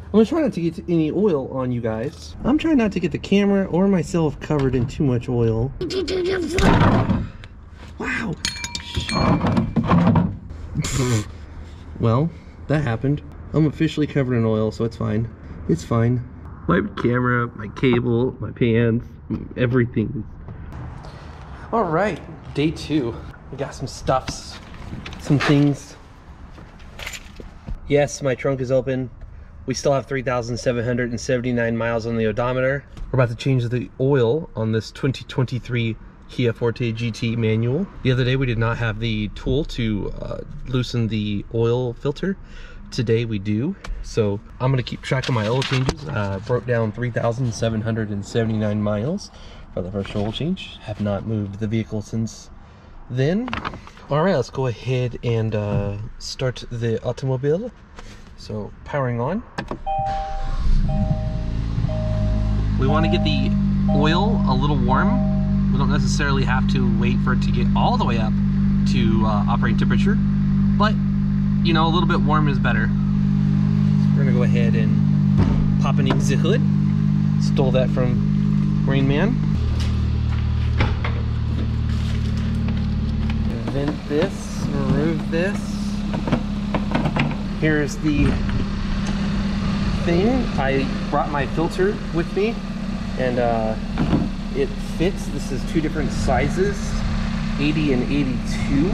I'm gonna try not to get any oil on you guys. I'm trying not to get the camera or myself covered in too much oil. Wow. Well, that happened. I'm officially covered in oil, so it's fine. It's fine. My camera, my cable, my pants, everything. All right, day 2. We got some stuffs, some things. Yes, my trunk is open. We still have 3,779 miles on the odometer. We're about to change the oil on this 2023 Kia Forte GT Manual. The other day we did not have the tool to loosen the oil filter. Today we do. So I'm gonna keep track of my oil changes. Broke down 3,779 miles for the first oil change. Have not moved the vehicle since then. All right, let's go ahead and start the automobile. So powering on. We want to get the oil a little warm. We don't necessarily have to wait for it to get all the way up to operating temperature, but you know, a little bit warm is better. So we're gonna go ahead and pop in the hood. Stole that from Rain Man. Vent this, remove this. Here's the thing. I brought my filter with me, and it fits. This is 2 different sizes, 80 and 82.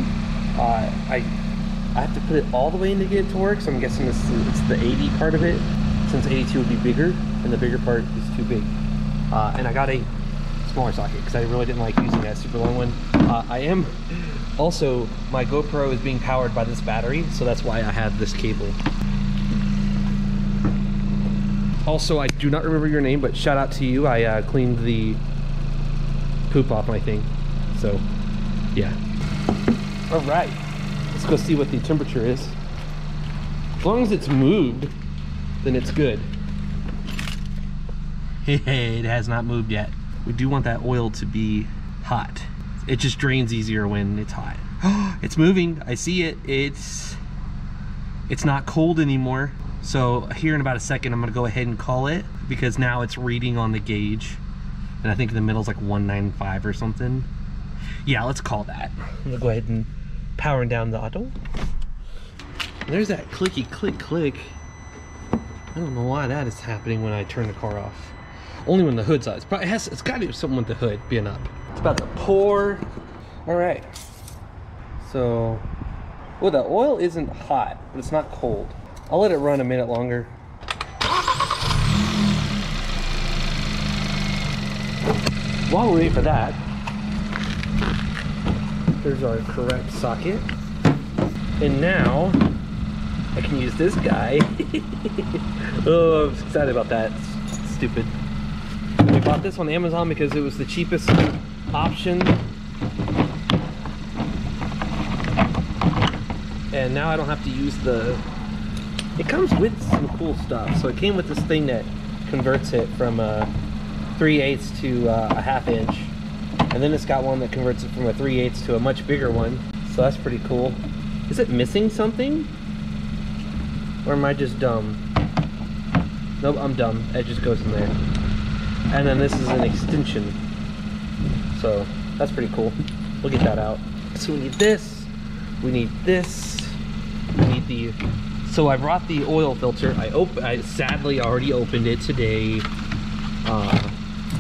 I have to put it all the way in to get it to work, so I'm guessing it's the 80 part of it, since 82 would be bigger, and the bigger part is too big. And I got a smaller socket because I really didn't like using that super long one. Also, my GoPro is being powered by this battery, so that's why I have this cable. Also, I do not remember your name, but shout out to you. I cleaned the poop off my thing. So, yeah. All right, let's go see what the temperature is. As long as it's moved, then it's good. Hey, it has not moved yet. We do want that oil to be hot. It just drains easier when it's hot. It's moving. I see it. It's not cold anymore. So here in about a second, I'm gonna go ahead and call it, because now it's reading on the gauge. And I think in the middle is like 195 or something. Yeah, let's call that. I'm gonna go ahead and powering down the auto. And there's that clicky click click. I don't know why that is happening when I turn the car off. Only when the hood's on. It's got to do something with the hood being up. It's about to pour. All right. So, well, the oil isn't hot, but it's not cold. I'll let it run a minute longer. While we wait for that, there's our correct socket. And now I can use this guy. Oh, I'm excited about that. It's stupid. We bought this on Amazon because it was the cheapest option. And now I don't have to use the... It comes with some cool stuff. So it came with this thing that converts it from 3/8 to a 1/2 inch. And then it's got one that converts it from a 3/8 to a much bigger one. So that's pretty cool. Is it missing something? Or am I just dumb? Nope, I'm dumb. It just goes in there. And then this is an extension. So that's pretty cool. We'll get that out. So we need this. We need this. We need the... So I brought the oil filter. I sadly already opened it today.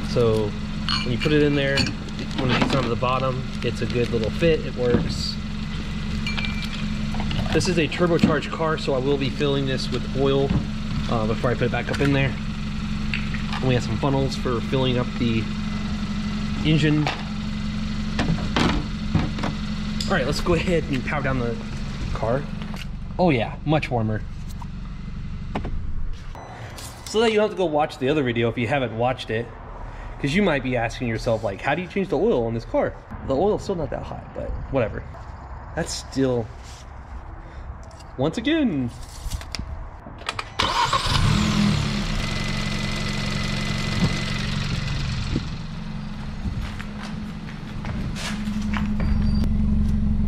So when you put it in there, when it gets onto the bottom, it's a good little fit. It works. This is a turbocharged car, so I will be filling this with oil before I put it back up in there. And we have some funnels for filling up the engine. All right, let's go ahead and power down the car. Oh yeah, much warmer. So that you don't have to go watch the other video if you haven't watched it. Because you might be asking yourself, like, how do you change the oil on this car? The oil's still not that hot, but whatever. That's still... Once again.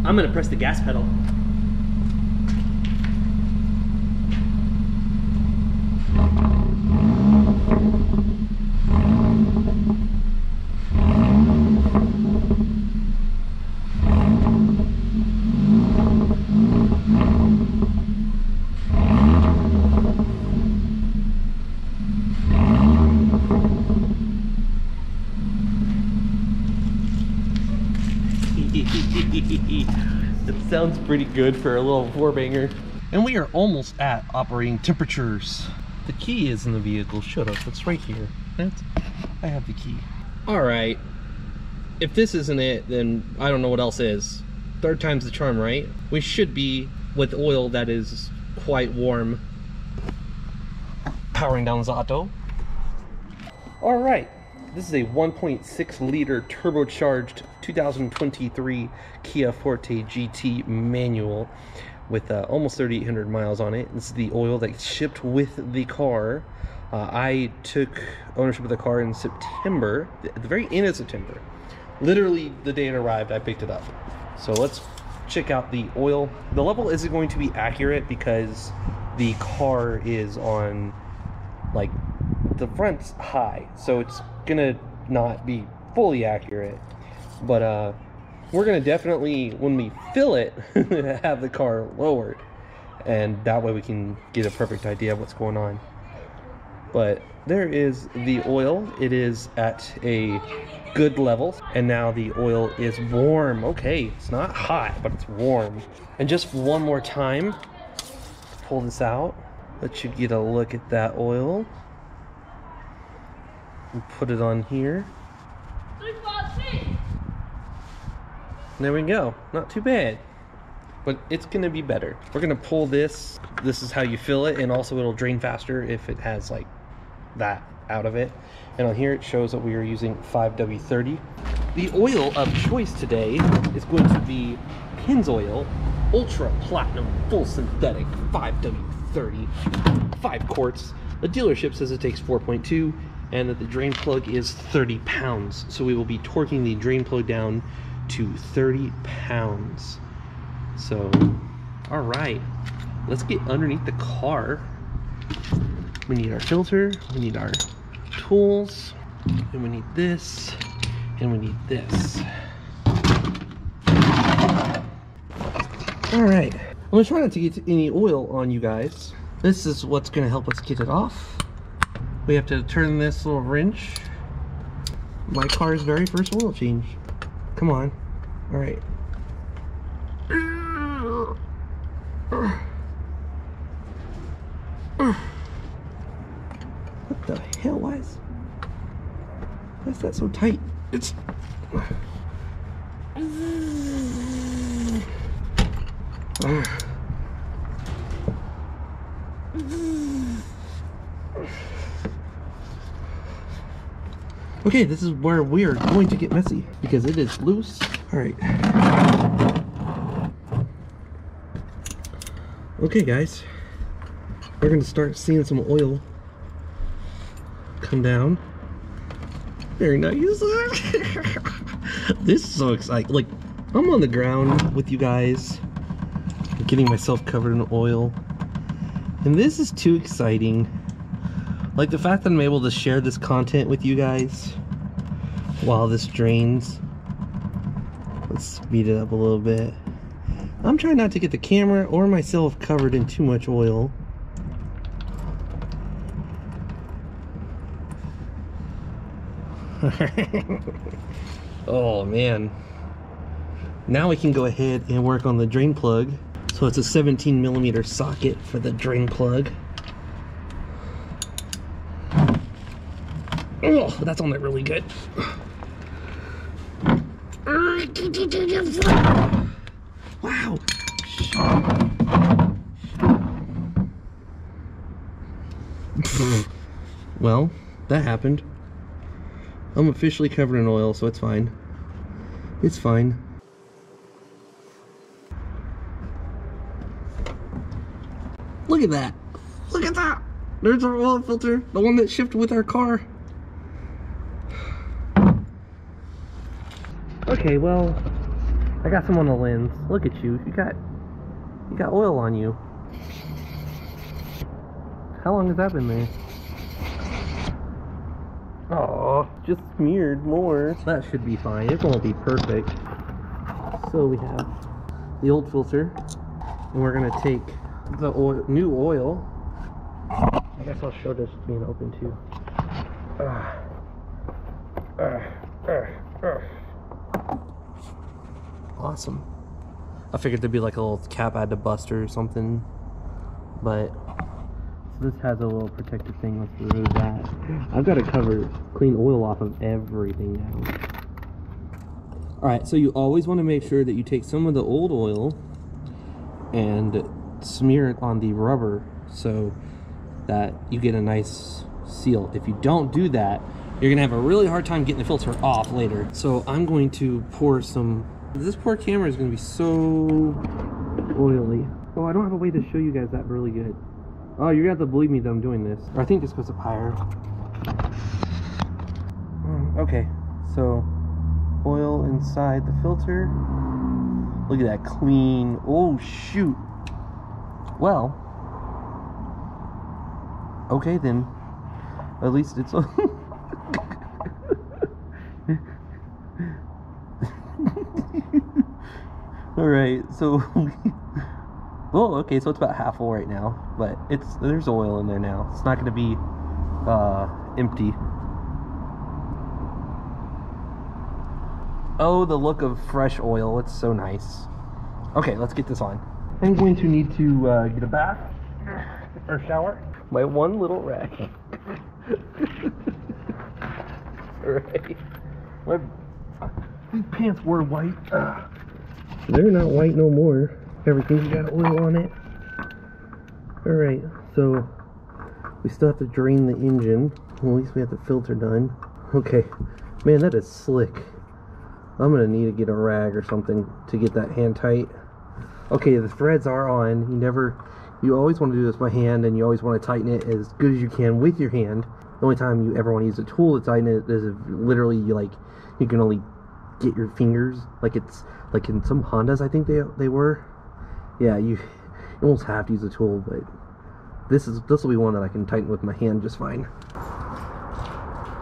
I'm gonna press the gas pedal. Sounds pretty good for a little four-banger. And we are almost at operating temperatures. The key is in the vehicle. Shut up, it's right here. I have the key. All right, if this isn't it, then I don't know what else is. Third time's the charm, right? We should be with oil that is quite warm. Powering down the auto. All right, this is a 1.6 liter turbocharged 2023 Kia Forte GT Manual with almost 3,800 miles on it. This is the oil that shipped with the car. I took ownership of the car in September, at the very end of September. Literally the day it arrived, I picked it up. So let's check out the oil. The level isn't going to be accurate because the car is on, like, the front's high, so it's gonna not be fully accurate. But we're gonna definitely, when we fill it, have the car lowered, and that way we can get a perfect idea of what's going on. But there is the oil. It is at a good level, and now the oil is warm. Okay, it's not hot, but it's warm. And just one more time, pull this out, let you get a look at that oil. And put it on here. There we go. Not too bad. But it's gonna be better. We're gonna pull this. This is how you fill it, and also it'll drain faster if it has like that out of it. And on here it shows that we are using 5W30. The oil of choice today is going to be Pennzoil Ultra Platinum Full Synthetic 5W30, 5 quarts. The dealership says it takes 4.2 and that the drain plug is 30 pounds. So we will be torquing the drain plug down to 30 pounds. So, all right, let's get underneath the car. We need our filter, we need our tools, and we need this, and we need this. All right, I'm gonna try not to get any oil on you guys. This is what's gonna help us get it off. We have to turn this little wrench. My car's very first oil change. Come on. All right. What the hell? Why is that so tight? It's okay, this is where we are going to get messy because it is loose. All right. Okay, guys, we're gonna start seeing some oil come down. Very nice. This is so exciting. Like, I'm on the ground with you guys, getting myself covered in oil, and this is too exciting. Like, the fact that I'm able to share this content with you guys while this drains. Let's speed it up a little bit. I'm trying not to get the camera or myself covered in too much oil. Oh man. Now we can go ahead and work on the drain plug. So it's a 17mm socket for the drain plug. Oh, that's on there really good. Wow. Well, that happened. I'm officially covered in oil, so it's fine. It's fine. Look at that. Look at that. There's our oil filter, the one that shipped with our car. Okay, well, I got some on the lens. Look at you. You got oil on you. How long has that been there? Oh, just smeared more. That should be fine. It won't be perfect. So we have the old filter, and we're gonna take the new oil. I guess I'll show this being open too. Awesome. I figured there'd be like a little cap I had to bust or something, but this has a little protective thing. Let's remove that. I've got to cover clean oil off of everything now. Alright, so you always want to make sure that you take some of the old oil and smear it on the rubber so that you get a nice seal. If you don't do that, you're gonna have a really hard time getting the filter off later. So I'm going to pour some. This poor camera is gonna be so oily. Oh, I don't have a way to show you guys that really good. Oh, you're gonna have to believe me that I'm doing this. Or I think this goes up higher. Okay, so oil inside the filter. Look at that clean. Oh shoot. Well, okay then. At least it's Alright, so well, okay, so it's about half full right now, but there's oil in there now. It's not gonna be empty. Oh, the look of fresh oil, it's so nice. Okay, let's get this on. I'm going to need to get a bath or shower. My one little rag. Alright. These pants were white. They're not white no more. Everything's got oil on it. Alright, so we still have to drain the engine. Well, at least we have the filter done. Okay, man, that is slick. I'm gonna need to get a rag or something to get that hand tight. Okay, the threads are on. You always want to do this by hand, and you always want to tighten it as good as you can with your hand. The only time you ever want to use a tool to tighten it is if literally you can only get your fingers. Like it's like in some Hondas, I think they were. Yeah, you almost have to use a tool, but this will be one that I can tighten with my hand just fine.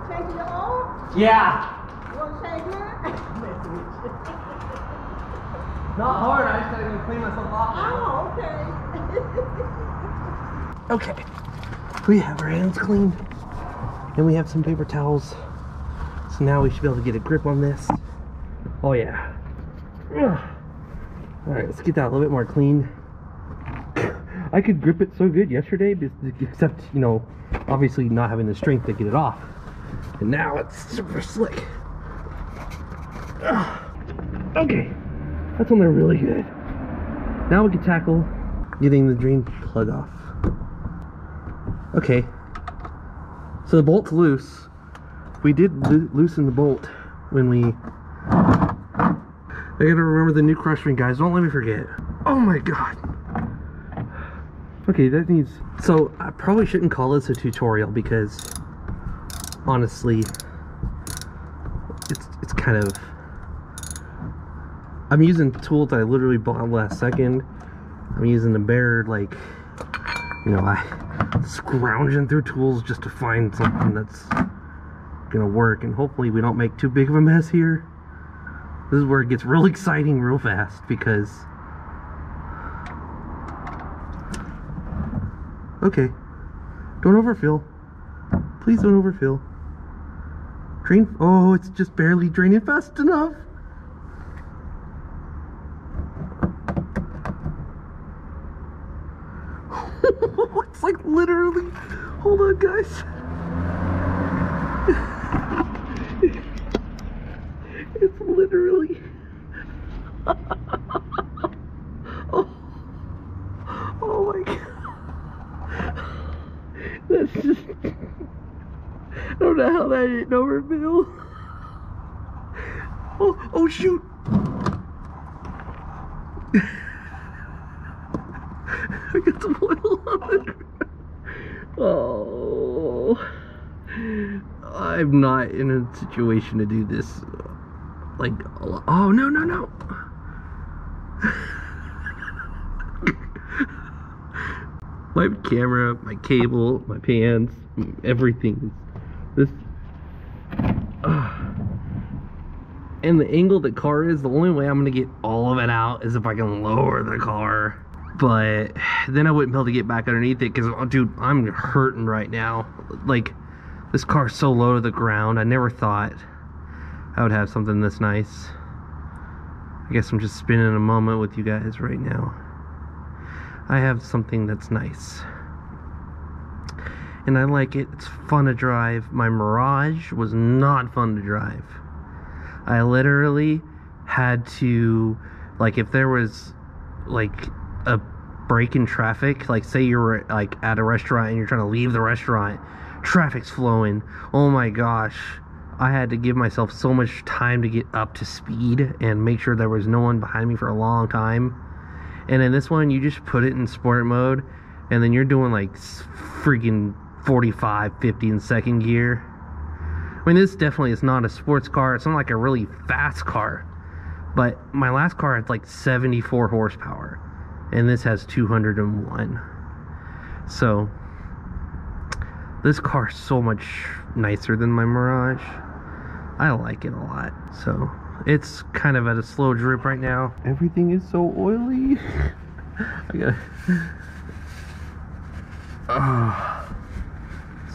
Take it off? Yeah. You want to shave mine? Not hard. I just gotta clean myself off. Oh, okay. Okay. We have our hands clean, and we have some paper towels. So now we should be able to get a grip on this. Oh yeah. Alright, let's get that a little bit more clean. I could grip it so good yesterday, except, you know, obviously not having the strength to get it off. And now it's super slick. Okay, that's when they're really good. Now we can tackle getting the drain plug off. Okay, so the bolt's loose. We did loosen the bolt when we... I gotta remember the new crush ring, guys. Don't let me forget. Oh my god. Okay, that needs... So, I probably shouldn't call this a tutorial because, honestly, it's kind of... I'm using tools that I literally bought last second. I'm using the bare, like, you know, scrounging through tools just to find something that's gonna work, and hopefully we don't make too big of a mess here. This is where it gets real exciting real fast because... Okay. Don't overfill. Please don't overfill. Drain... Oh, it's just barely draining fast enough. It's like literally... Hold on, guys. It's literally... oh my god. That's just... I don't know how that ain't overfill. Oh shoot. I got some oil on it. Oh. I'm not in a situation to do this. Like, oh no. My camera, my cable, my pants, everything. This, and the angle the car is, the only way I'm gonna get all of it out is if I can lower the car. But then I wouldn't be able to get back underneath it because, oh, dude, I'm hurting right now. Like, this car's so low to the ground. I never thought I would have something this nice. I guess I'm just spinning a moment with you guys right now. I have something that's nice. And I like it. It's fun to drive. My Mirage was not fun to drive. I literally had to, like, if there was like a break in traffic, like say you were like at a restaurant and you're trying to leave the restaurant, traffic's flowing, oh my gosh, I had to give myself so much time to get up to speed and make sure there was no one behind me for a long time. And in this one, you just put it in sport mode, and then you're doing like freaking 45, 50 in second gear. I mean, this definitely is not a sports car. It's not like a really fast car. But my last car had like 74 horsepower, and this has 201. So this car is so much nicer than my Mirage. I like it a lot. So it's kind of at a slow drip right now. Everything is so oily. I gotta...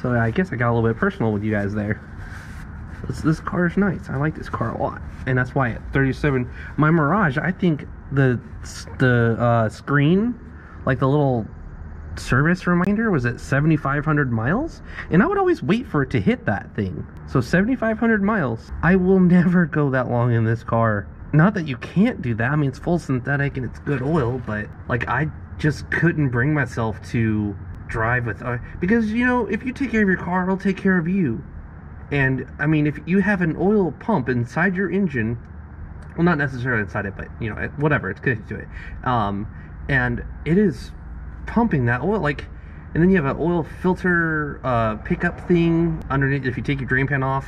So I guess I got a little bit personal with you guys there. This car is nice. I like this car a lot, and that's why at 37, my Mirage, I think the screen, like the little service reminder, was at 7,500 miles, and I would always wait for it to hit that thing. So 7,500 miles. I will never go that long in this car. Not that you can't do that. I mean, it's full synthetic and it's good oil, but like I just couldn't bring myself to drive with because, you know, if you take care of your car, it'll take care of you. And I mean, if you have an oil pump inside your engine, well, not necessarily inside it, but you know, whatever, it's connected to it, and it is pumping that oil, like, and then you have an oil filter pickup thing underneath. If you take your drain pan off,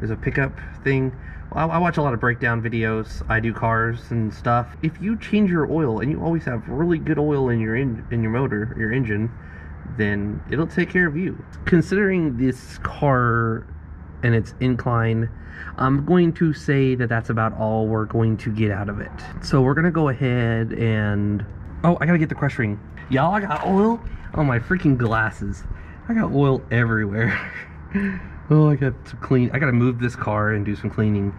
there's a pickup thing. I watch a lot of breakdown videos. I do cars and stuff. If you change your oil and you always have really good oil in your motor, your engine, then it'll take care of you. Considering this car and its incline, I'm going to say that that's about all we're going to get out of it. So we're gonna go ahead and, oh, I gotta get the crush ring. Y'all, I got oil on my freaking glasses. I got oil everywhere. Oh, I got to clean. I gotta move this car and do some cleaning.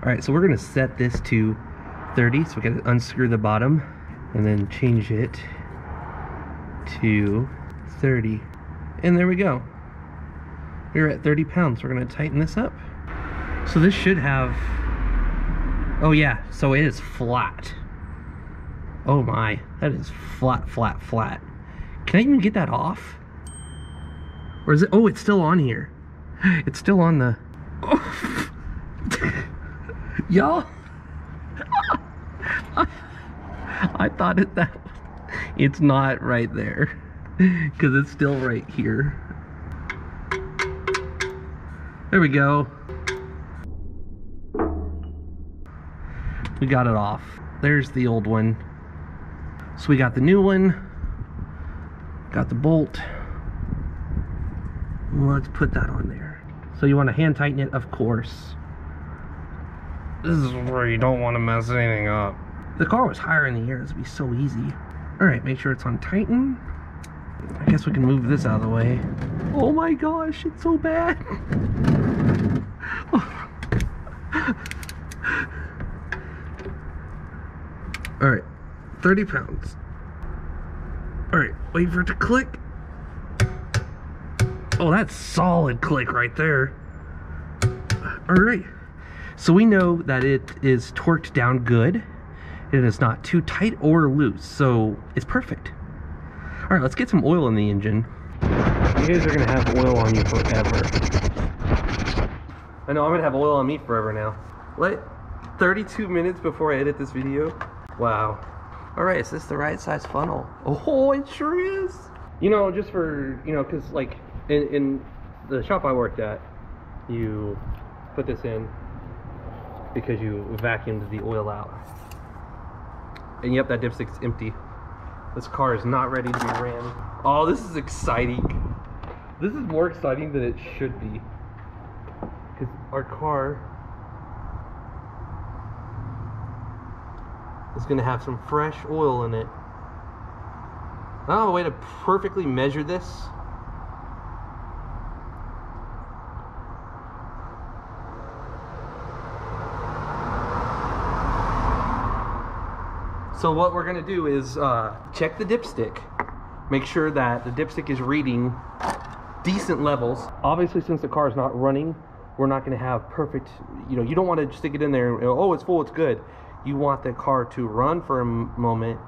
All right, so we're gonna set this to 30. So we gotta unscrew the bottom and then change it to 30. And there we go. We're at 30 pounds. We're gonna tighten this up. So this should have, oh yeah, so it is flat. Oh my, that is flat, flat, flat. Can I even get that off? Or is it, oh, it's still on here. It's still on the, oh. Y'all, I thought it's not right there, because it's still right here. There we go. We got it off. There's the old one. So we got the new one. Got the bolt. Let's put that on there. So you want to hand tighten it, of course. This is where you don't want to mess anything up. The car was higher in the air. This would be so easy. Alright, make sure it's on tighten. I guess we can move this out of the way. Oh my gosh, it's so bad. Alright, 30 pounds. Alright, wait for it to click. Oh, that's solid click right there. Alright, so we know that it is torqued down good. It is not too tight or loose, so it's perfect. Alright, let's get some oil in the engine. You guys are gonna have oil on you forever. I know, I'm gonna have oil on me forever now. What? 32 minutes before I edit this video? Wow. Alright, is this the right size funnel? Oh, it sure is! You know, just for, you know, because like in the shop I worked at, you put this in because you vacuumed the oil out. And yep, that dipstick's empty. This car is not ready to be ran. Oh, this is exciting. This is more exciting than it should be. Because our car is going to have some fresh oil in it. I don't have a way to perfectly measure this. So what we're gonna do is check the dipstick. Make sure that the dipstick is reading decent levels. Obviously, since the car is not running, we're not gonna have perfect, you know, you don't wanna stick it in there and, oh, it's full, it's good. You want the car to run for a moment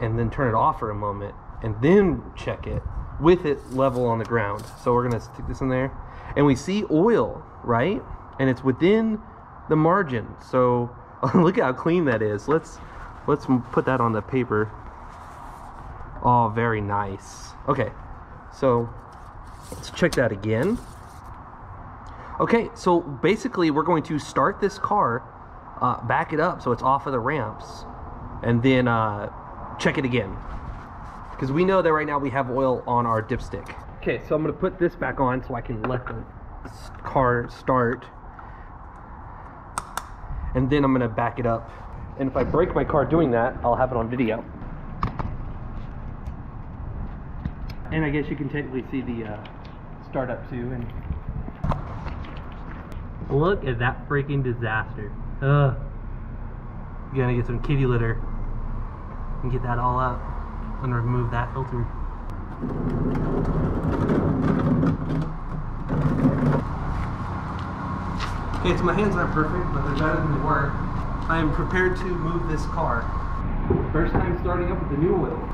and then turn it off for a moment and then check it with it level on the ground. So we're gonna stick this in there and we see oil, right? And it's within the margin. So look at how clean that is. Let's put that on the paper. Oh, very nice. Okay, so let's check that again. Okay, so basically we're going to start this car, back it up so it's off of the ramps, and then check it again. Because we know that right now we have oil on our dipstick. Okay, so I'm gonna put this back on so I can let the car start. And then I'm gonna back it up. And if I break my car doing that, I'll have it on video. And I guess you can technically see the startup too. And look at that freaking disaster. Ugh. You gotta get some kitty litter and get that all out and remove that filter. Okay, so my hands aren't perfect, but they're better than they were. I am prepared to move this car. First time starting up with the new oil.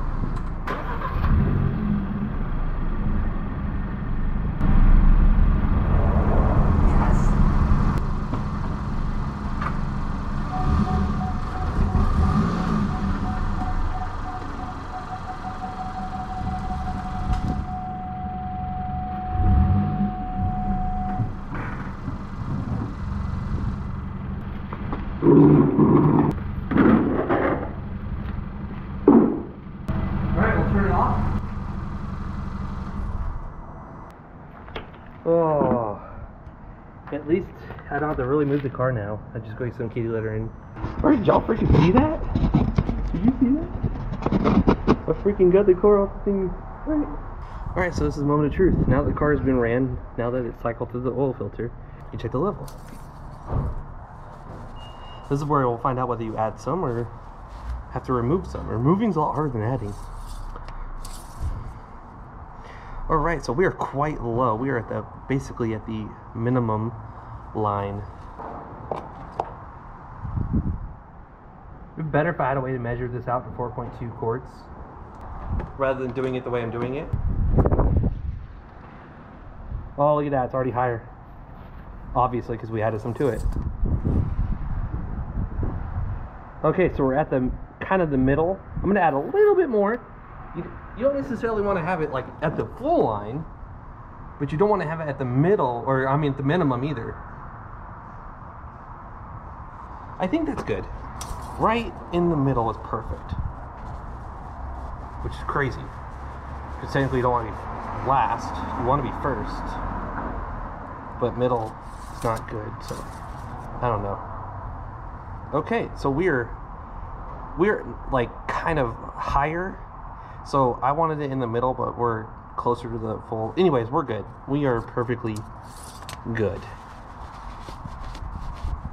Alright, we'll turn it off. Oh, at least I don't have to really move the car now. I just go get some kitty litter in. Alright, did y'all freaking see that? Did you see that? I freaking got the car off the thing. Alright, so this is the moment of truth. Now that the car has been ran, now that it's cycled through the oil filter, you check the level. This is where we'll find out whether you add some or have to remove some. Removing's a lot harder than adding. Alright, so we are quite low. We are at the basically at the minimum line. It'd be better if I had a way to measure this out to 4.2 quarts rather than doing it the way I'm doing it. Oh, look at that, it's already higher. Obviously, because we added some to it. Okay, so we're at the kind of the middle. I'm gonna add a little bit more. You don't necessarily want to have it like at the full line, but you don't want to have it at the middle, or I mean at the minimum either. I think that's good. Right in the middle is perfect, which is crazy. Because technically you don't want to be last, you want to be first, but middle is not good, so I don't know. Okay, so we're like kind of higher, so I wanted it in the middle, but we're closer to the full. Anyways, we're good. We are perfectly good.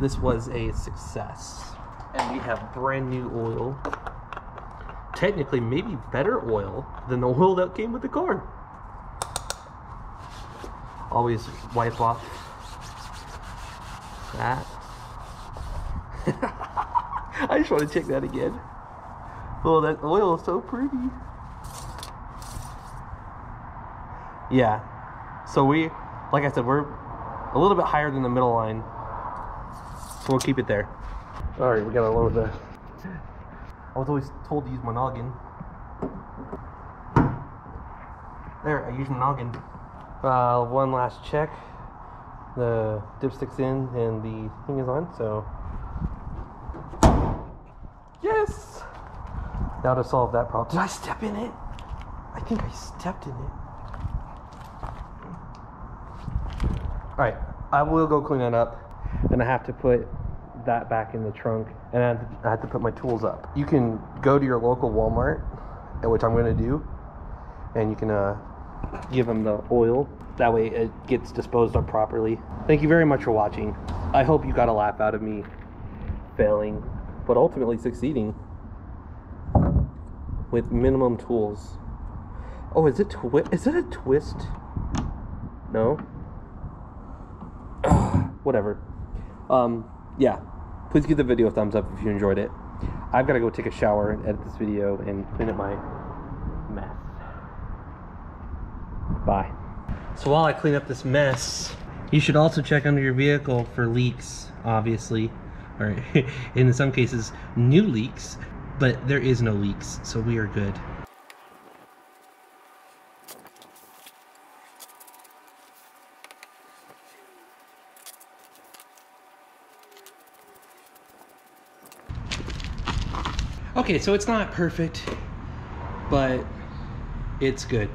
This was a success, and we have brand new oil. Technically, maybe better oil than the oil that came with the car. Always wipe off that. I just want to check that again. Oh, that oil is so pretty. Yeah. So we, like I said, we're a little bit higher than the middle line. So we'll keep it there. Alright, we gotta lower the... I was always told to use my noggin. There, I used my noggin. One last check. The dipstick's in and the thing is on, so... Yes! Now to solve that problem. Did I step in it? I think I stepped in it. Alright, I will go clean that up. And I have to put that back in the trunk. And I have to put my tools up. You can go to your local Walmart, which I'm going to do. And you can give them the oil. That way it gets disposed of properly. Thank you very much for watching. I hope you got a laugh out of me failing, but ultimately succeeding. with minimum tools. Oh, is it a twist? No? Whatever. Yeah. Please give the video a thumbs up if you enjoyed it. I've got to go take a shower and edit this video and clean up my mess. Bye. So while I clean up this mess, you should also check under your vehicle for leaks, obviously. Or in some cases, new leaks. But there is no leaks, so we are good. Okay, so it's not perfect, but it's good.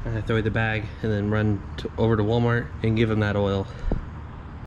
I throw away the bag and then run over to Walmart and give them that oil.